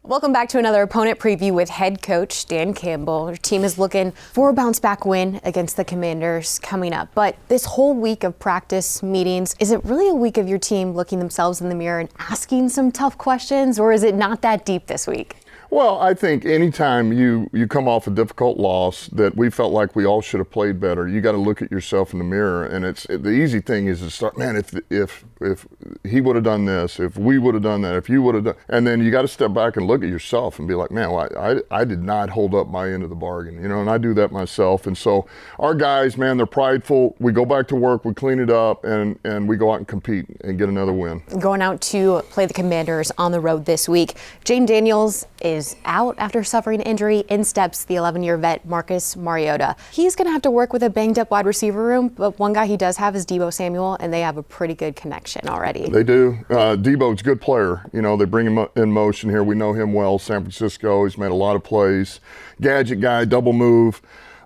Welcome back to another opponent preview with head coach Dan Campbell. Your team is looking for a bounce-back win against the Commanders coming up. But this whole week of practice meetings, is it really a week of your team looking themselves in the mirror and asking some tough questions, or is it not that deep this week? Well, I think anytime you come off a difficult loss that we felt like we all should have played better, you got to look at yourself in the mirror. And the easy thing is to start, man, if he would have done this, if we would have done that, if you would have done, and then you got to step back and look at yourself and be like, man, well, I did not hold up my end of the bargain, and I do that myself. And so our guys, man, they're prideful. We go back to work, we clean it up, and we go out and compete and get another win. Going out to play the Commanders on the road this week, Jane Daniels is out after suffering injury. In steps the 11-year vet Marcus Mariota. He's going to have to work with a banged-up wide receiver room, but one guy he does have is Deebo Samuel, and they have a pretty good connection already. They do. Deebo's a good player. They bring him in motion here. We know him well. San Francisco. He's made a lot of plays. Gadget guy, double move.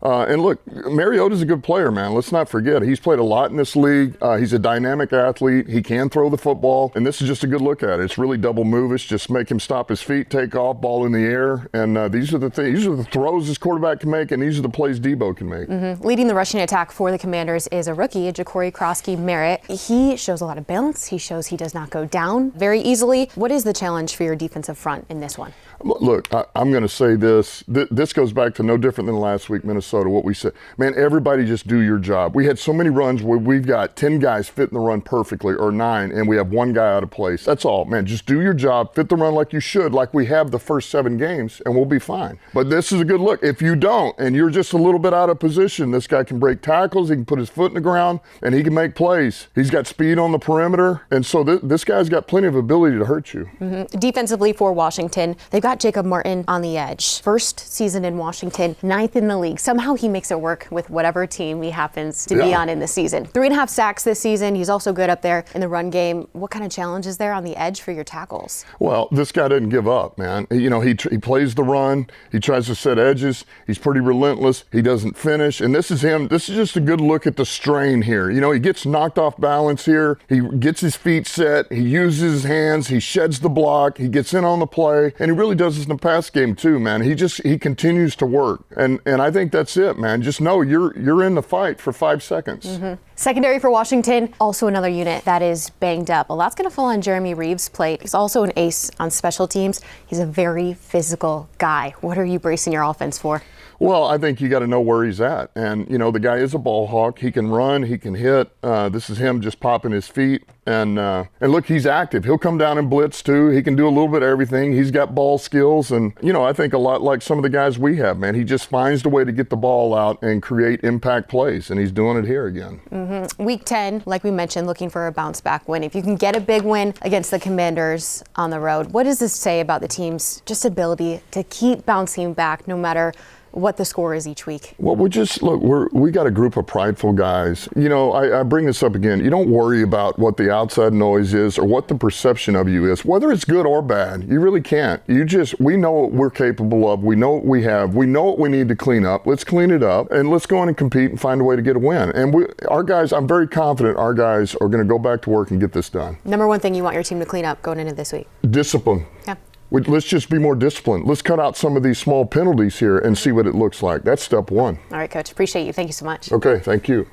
And look, Mariota's a good player, man. Let's not forget. He's played a lot in this league. He's a dynamic athlete. He can throw the football. And this is just a good look at it. It's really double move-ish. Just make him stop his feet, take off, ball in the air. And these are the things. These are the throws this quarterback can make, and these are the plays Deebo can make. Leading the rushing attack for the Commanders is a rookie, Ja'Cory Krosky-Merritt. He shows a lot of balance. He shows he does not go down very easily. What is the challenge for your defensive front in this one? Look, I'm going to say this. This goes back to no different than last week, Minnesota, what we said. Man, everybody just do your job. We had so many runs where we've got 10 guys fitting the run perfectly, or 9, and we have one guy out of place. That's all. Man, just do your job, fit the run like you should, like we have the first 7 games, and we'll be fine. But this is a good look. If you don't, and you're just a little bit out of position, this guy can break tackles, he can put his foot in the ground, and he can make plays. He's got speed on the perimeter, and so this guy's got plenty of ability to hurt you. Defensively for Washington, they've got Jacob Martin on the edge. First season in Washington, 9th in the league. Somehow he makes it work with whatever team he happens to be on in the season. 3.5 sacks this season. He's also good up there in the run game. What kind of challenge is there on the edge for your tackles? Well, this guy doesn't give up, man. He plays the run. He tries to set edges. He's pretty relentless. He doesn't finish. And this is him. This is just a good look at the strain here. He gets knocked off balance here. He gets his feet set. He uses his hands. He sheds the block. He gets in on the play. And he really does this in the pass game too, man. He continues to work. And I think that's it, man. Just know you're in the fight for 5 seconds. Secondary for Washington, also another unit that is banged up. A lot's going to fall on Jeremy Reeves' plate. He's also an ace on special teams. He's a very physical guy. What are you bracing your offense for? Well, I think you got to know where he's at. And, the guy is a ball hawk. He can run. He can hit. This is him just popping his feet. And look, he's active. He'll come down and blitz, too. He can do a little bit of everything. He's got ball skills. And, I think a lot like some of the guys we have, man. He just finds the way to get the ball out and create impact plays. And he's doing it here again. Week 10, like we mentioned, looking for a bounce-back win. If you can get a big win against the Commanders on the road, what does this say about the team's just ability to keep bouncing back no matter what the score is each week? Well, we got a group of prideful guys. I bring this up again. You don't worry about what the outside noise is or what the perception of you is, whether it's good or bad. You really can't. We know what we're capable of. We know what we have. We know what we need to clean up. Let's clean it up and let's go in and compete and find a way to get a win. And our guys, I'm very confident our guys are going to go back to work and get this done. Number one thing you want your team to clean up going into this week? Discipline. Yeah. Let's just be more disciplined. Let's cut out some of these small penalties here and see what it looks like. That's step one. All right, Coach. Appreciate you. Thank you so much. Okay, thank you.